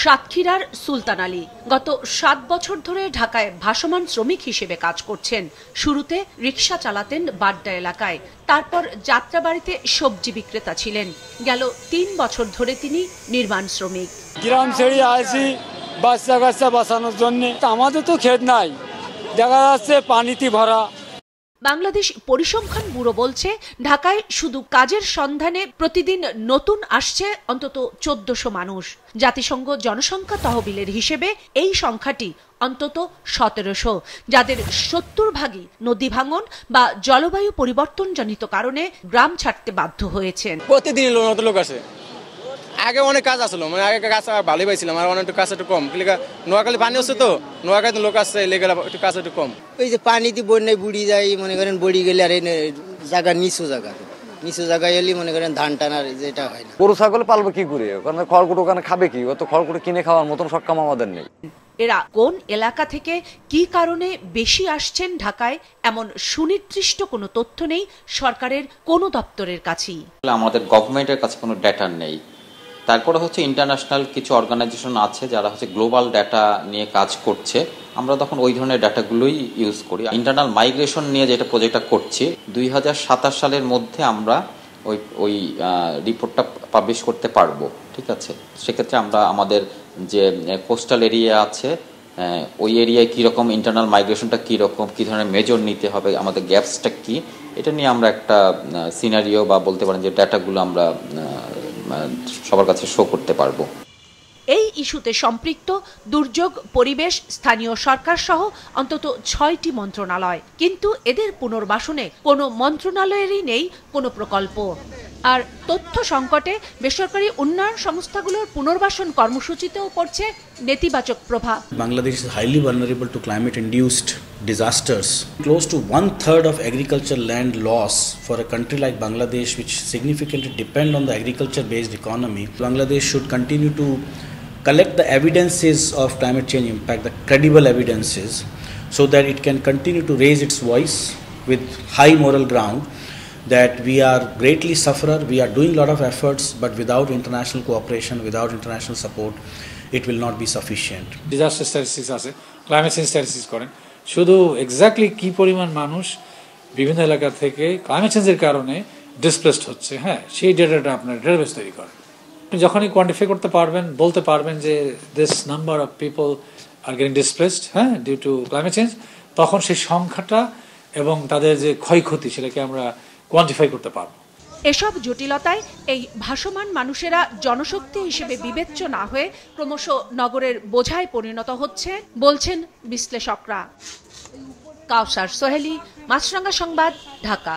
সাতক্ষীরার সুলতান আলী গত 7 বছর ধরে ঢাকায় ভাসমান শ্রমিক হিসেবে কাজ করছেন। শুরুতে রিকশা চালাতেন বাড্ডা এলাকায়, তারপর যাত্রাবাড়িতে সবজি বিক্রেতা ছিলেন। গেল 3 বছর ধরে তিনি নির্মাণ শ্রমিক। গ্রাম ছেড়ে আসি বাচ্চা কাচ্চা বাঁচানোর জন্য। আমাদের তো ক্ষেত নাই, দেখা যাচ্ছে পানিতে ভরা। বাংলাদেশ পরিসংখ্যান ব্যুরো বলছে, ঢাকায় শুধু কাজের সন্ধানে প্রতিদিন নতুন আসছে অন্তত 1400 মানুষ। জাতিসংঘ জনসংখ্যা তহবিলের হিসেবে এই সংখ্যাটি অন্তত 1700, যাদের 70 ভাগই নদী ভাঙন বা জলবায়ু পরিবর্তনজনিত কারণে গ্রাম ছাড়তে বাধ্য হয়েছেন। প্রতিদিন নতুন লোক আসে। আগে অনেক কাজ আসলো, মানে আগে কাজ ভালোই পাইছিলাম, আর অনেক কাজ একটু কম। নোয়াখালী পানি হচ্ছে তো, নোয়াখালী লোক আসছে, লেগে একটু কাজ একটু কম। ওই যে পানিতে বন্যায় বুড়ি যায়, মনে করেন বড়ি গেলে আর জায়গা নিচু জায়গায় এলে মনে করেন ধান টানার যেটা হয় না। গরু ছাগল পালবে কি করে? কারণ খড়কুটো ওখানে খাবে কি? অত খড়কুটো কিনে খাওয়ার মতন সক্ষম আমাদের নেই। এরা কোন এলাকা থেকে কি কারণে বেশি আসছেন ঢাকায়, এমন সুনির্দিষ্ট কোনো তথ্য নেই সরকারের কোনো দপ্তরের কাছেই। আমাদের গভর্নমেন্টের কাছে কোনো ডেটা নেই। তারপরে হচ্ছে ইন্টারন্যাশনাল কিছু অর্গানাইজেশন আছে যারা হচ্ছে গ্লোবাল ডাটা নিয়ে কাজ করছে, আমরা তখন ওই ধরনের ডাটাগুলোই ইউজ করি। ইন্টারনাল মাইগ্রেশন নিয়ে যেটা প্রজেক্টটা করছি, 2027 সালের মধ্যে আমরা ওই রিপোর্টটা পাবলিশ করতে পারবো। ঠিক আছে, সেক্ষেত্রে আমরা আমাদের যে কোস্টাল এরিয়া আছে ওই এরিয়ায় কীরকম ইন্টারনাল মাইগ্রেশনটা কীরকম, কী ধরনের মেজর নিতে হবে, আমাদের গ্যাপসটা কী, এটা নিয়ে আমরা একটা সিনারিও বা বলতে পারেন যে ডাটাগুলো আমরা সবার কাছে শো করতে পারবো। এই ইস্যুতে সম্পৃক্ত দুর্যোগ, পরিবেশ, স্থানীয় সরকার সহ অন্তত 6টি মন্ত্রণালয়, কিন্তু এদের পুনর্বাসনে কোনো মন্ত্রণালয়েরই নেই কোনো প্রকল্প। আর তথ্য সংকটে বেসরকারি উন্নয়ন সংস্থাগুলোর পুনর্বাসন কর্মসূচিতেও পড়ছে নেতিবাচক প্রভাব। Bangladesh is highly vulnerable to climate-induced disasters. Close to 1/3 of agricultural land loss for a country like Bangladesh, which significantly depend on the agriculture-based economy. Bangladesh should continue to collect the evidences of climate change impact, the credible evidences, so that it can continue to raise its voice with high moral ground that we are greatly sufferer, we are doing a lot of efforts, but without international cooperation, without international support, it will not be sufficient. Disaster statistics আছে, climate change statistics করেন, শুধু exactly কি পরিমাণ মানুষ বিভিন্ন এলাকা থেকে climate চেঞ্জের কারণে ডিসপ্লেসড হচ্ছে, হ্যাঁ সেই ডেটাটা আপনার ডেটাবেস তৈরি করেন। যখনই কোয়ান্টিফাই করতে পারবেন, বলতে পারবেন যে this number of people are getting displaced, হ্যাঁ, ডিউ টু ক্লাইমেট চেঞ্জ, তখন সেই সংখ্যাটা এবং তাদের যে ক্ষয়ক্ষতি সেটাকে আমরা কোয়ান্টিফাই করতে পারবো। এসব জটিলতায় এই ভাসমান মানুষেরা জনশক্তি হিসেবে বিবেচ্য না হয়ে ক্রমশ নগরের বোঝায় পরিণত হচ্ছে বলছেন বিশ্লেষকরা। কাউসার সোহেলি, মাছরাঙ্গা সংবাদ, ঢাকা।